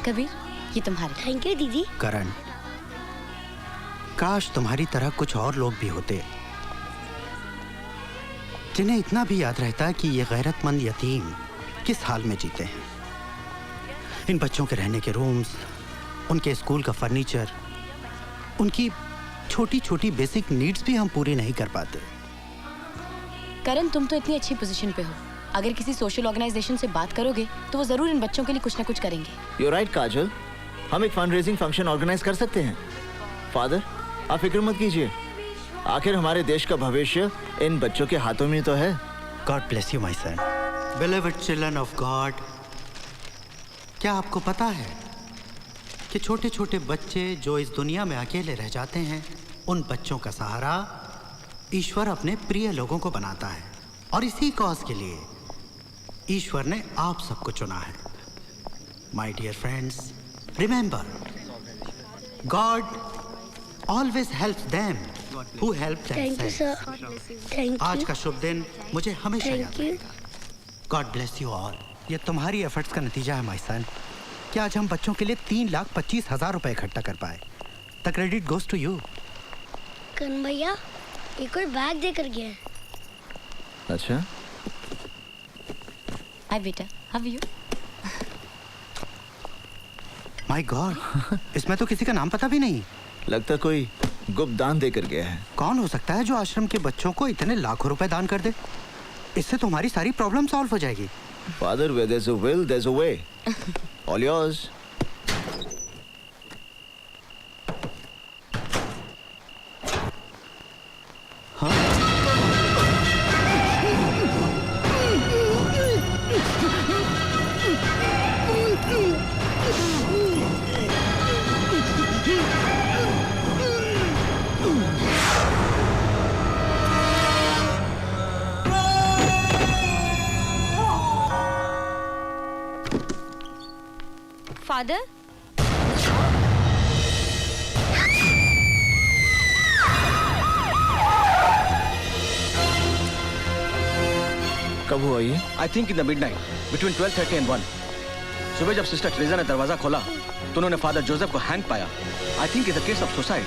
कबीर, ये तुम्हारे। Thank you दीदी। करण, काश तुम्हारी तरह कुछ और लोग भी होते जिन्हें इतना भी याद रहता कि ये गैरतमंद यतीम किस हाल में जीते हैं। इन बच्चों के रहने के रूम्स, उनके स्कूल का फर्नीचर, उनकी छोटी छोटी बेसिक नीड्स भी हम पूरी नहीं कर पाते। करण, तुम तो इतनी अच्छी पोजीशन पे हो, अगर किसी सोशल ऑर्गेनाइजेशन से बात करोगे तो वो जरूर इन बच्चों के लिए कुछ ना कुछ करेंगे। You're right, काजल, हम एक फंड रेजिंग फंक्शन ऑर्गेनाइज कर सकते हैं। फादर, आप फिक्र मत कीजिए, आखिर हमारे देश का भविष्य इन बच्चों के हाथों में तो है। God bless you, my son. Beloved children of God. क्या आपको पता है कि छोटे छोटे बच्चे जो इस दुनिया में अकेले रह जाते हैं, उन बच्चों का सहारा ईश्वर अपने प्रिय लोगों को बनाता है, और इसी कॉज के लिए ईश्वर ने आप सबको चुना है। My dear friends, remember, God always helps them who help thank you sir. Thank you. आज का शुभ दिन मुझे हमेशा याद रहेगा। God bless you all. ये तुम्हारी एफर्ट्स का नतीजा है माय सन कि आज हम बच्चों के लिए 3,25,000 रुपए इकट्ठा कर पाए। The credit goes to you. Karan भैया, एक और बैग देकर गया है। अच्छा, हाय बेटा, how are you? My God, इसमें तो किसी का नाम पता भी नहीं। लगता कोई गुप्त दान देकर गया है। कौन हो सकता है जो आश्रम के बच्चों को इतने लाखों रुपए दान कर दे? इससे तो हमारी सारी प्रॉब्लम सॉल्व हो जाएगी। Father, where there's a will, there's a way. All yours. Father, कब हुआ ये? I think in the midnight between 12:30 and 1। सुबह जब सिस्टर ट्रेजा ने दरवाजा खोला तो उन्होंने फादर जोसेफ को हैंग पाया। I think it's a case of suicide.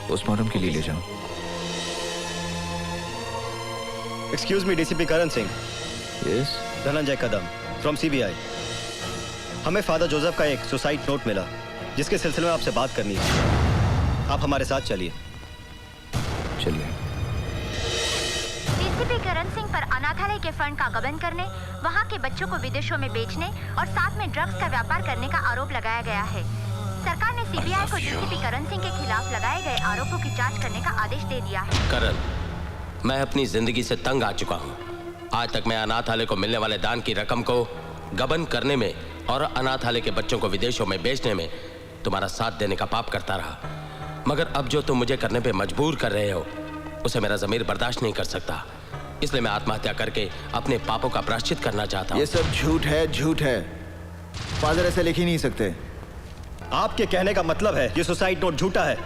Postmortem के लिए ले जाओ। Excuse me, DCP Karan Singh. Yes. Dhananjay Kadam from CBI. हमें फादर जोसेफ का एक सुसाइड नोट मिला जिसके सिलसिले में आपसे बात करनी है। आप हमारे साथ चलिए। चलिए। डीसीपी करण सिंह पर अनाथालय के फंड का गबन करने, वहां के बच्चों को विदेशों में बेचने और साथ में ड्रग्स का व्यापार करने का आरोप लगाया गया है। सरकार ने सीबीआई को डीसीपी करण सिंह के खिलाफ लगाए गए आरोपों की जांच करने का आदेश दे दिया है। करण, मैं अपनी जिंदगी से तंग आ चुका हूँ। आज तक मैं अनाथालय को मिलने वाले दान की रकम को गबन करने में और अनाथालय के बच्चों को विदेशों में बेचने में तुम्हारा साथ देने का पाप करता रहा, मगर अब जो तुम मुझे करने पे मजबूर कर रहे हो उसे मेरा ज़मीर बर्दाश्त नहीं कर सकता। इसलिए मैं आत्महत्या करके अपने पापों का प्रायश्चित करना चाहता हूँ। ये सब झूठ है, झूठ है। फादर ऐसे लिख ही नहीं सकते। आपके कहने का मतलब है ये सुसाइड नोट झूठा है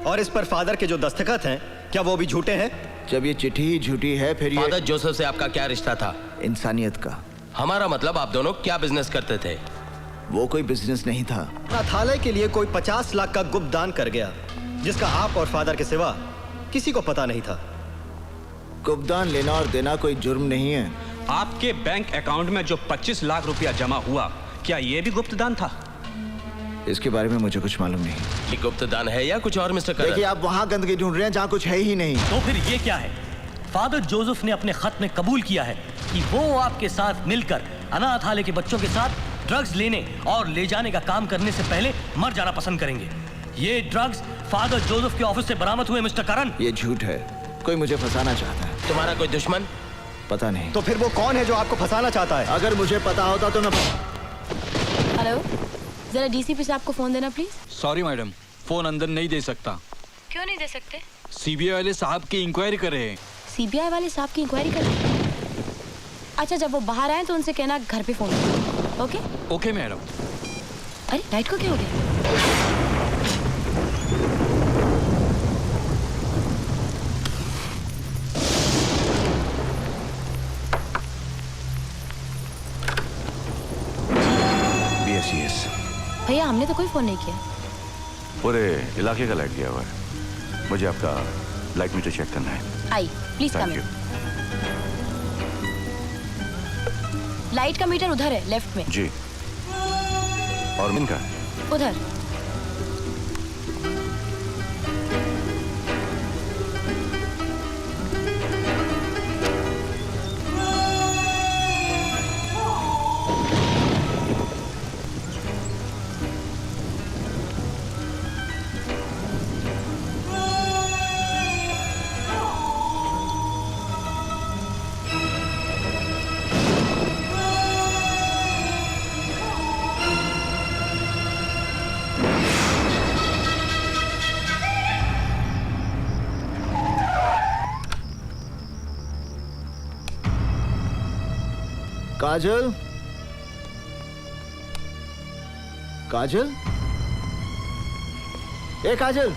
और इस पर फादर के जो दस्तखत हैं क्या वो भी झूठे हैं? जब ये चिट्ठी ही झूठी है फिर ये फादर जोसेफ से आपका क्या रिश्ता था? इंसानियत का। हमारा मतलब आप दोनों क्या बिजनेस करते थे? वो कोई बिजनेस नहीं था। अनाथालय के लिए कोई 50 लाख का गुप्त दान कर गया जिसका आप और फादर के सिवा किसी को पता नहीं था। गुप्त दान लेना और देना कोई जुर्म नहीं है। आपके बैंक अकाउंट में जो 25 लाख रुपया जमा हुआ, क्या ये भी गुप्त दान था? इसके बारे में मुझे कुछ मालूम नहीं। ये गुप्त दान है या कुछ और मिस्टर करण? देखिए, आप वहाँ गंदगी ढूंढ रहे हैं जहाँ कुछ है ही नहीं। तो फिर ये क्या है? फादर जोसेफ ने अपने खत में कबूल किया है कि वो आपके साथ मिलकर अनाथालय के बच्चों के साथ ड्रग्स लेने और ले जाने का काम करने से पहले मर जाना पसंद करेंगे। ये ड्रग्स फादर जोसेफ के ऑफिस से बरामद हुए मिस्टर करण। ये झूठ है। कोई मुझे फंसाना चाहता है। तुम्हारा कोई दुश्मन? पता नहीं। तो फिर वो कौन है जो आपको फंसाना चाहता है? अगर मुझे पता होता तो मैं। हेलो, जरा डीसीपी साहब को फोन देना प्लीज। सॉरी मैडम, फोन अंदर नहीं दे सकता। क्यों नहीं दे सकते? सीबीआई वाले साहब की इंक्वायरी कर रहे हैं। सीबीआई वाले साहब की इंक्वायरी कर रहे हैं? अच्छा, जब वो बाहर आए तो उनसे कहना घर पे फोन करो। ओके? Okay madam. अरे लाइट को क्या हो गया? भैया हमने तो कोई फोन नहीं किया। पूरे इलाके का लाइट गया हुआ है। मुझे आपका लाइट मीटर चेक करना है। आई प्लीज कम इन। लाइट का मीटर उधर है, लेफ्ट में। जी। और इनका? उधर। काजल, काजल, ए काजल,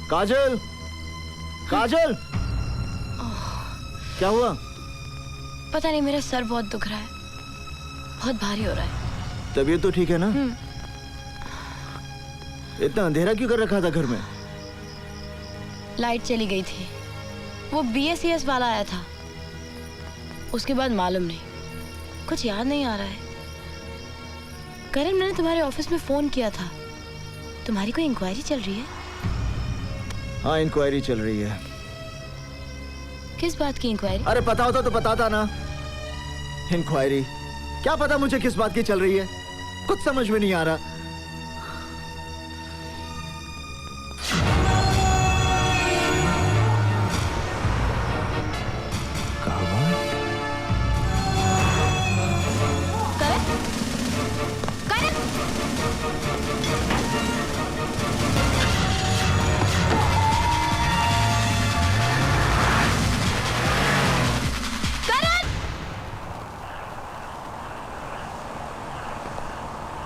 काजल, काजल, क्या हुआ? पता नहीं, मेरा सर बहुत दुख रहा है, बहुत भारी हो रहा है। तबीयत तो ठीक है ना? इतना अंधेरा क्यों कर रखा था घर में? लाइट चली गई थी, वो BSES वाला आया था, उसके बाद मालूम नहीं, कुछ याद नहीं आ रहा है। करण, मैंने तुम्हारे ऑफिस में फोन किया था, तुम्हारी कोई इंक्वायरी चल रही है? हाँ, इंक्वायरी चल रही है। किस बात की इंक्वायरी? अरे पता होता तो बताता ना। इंक्वायरी क्या पता मुझे किस बात की चल रही है, कुछ समझ में नहीं आ रहा।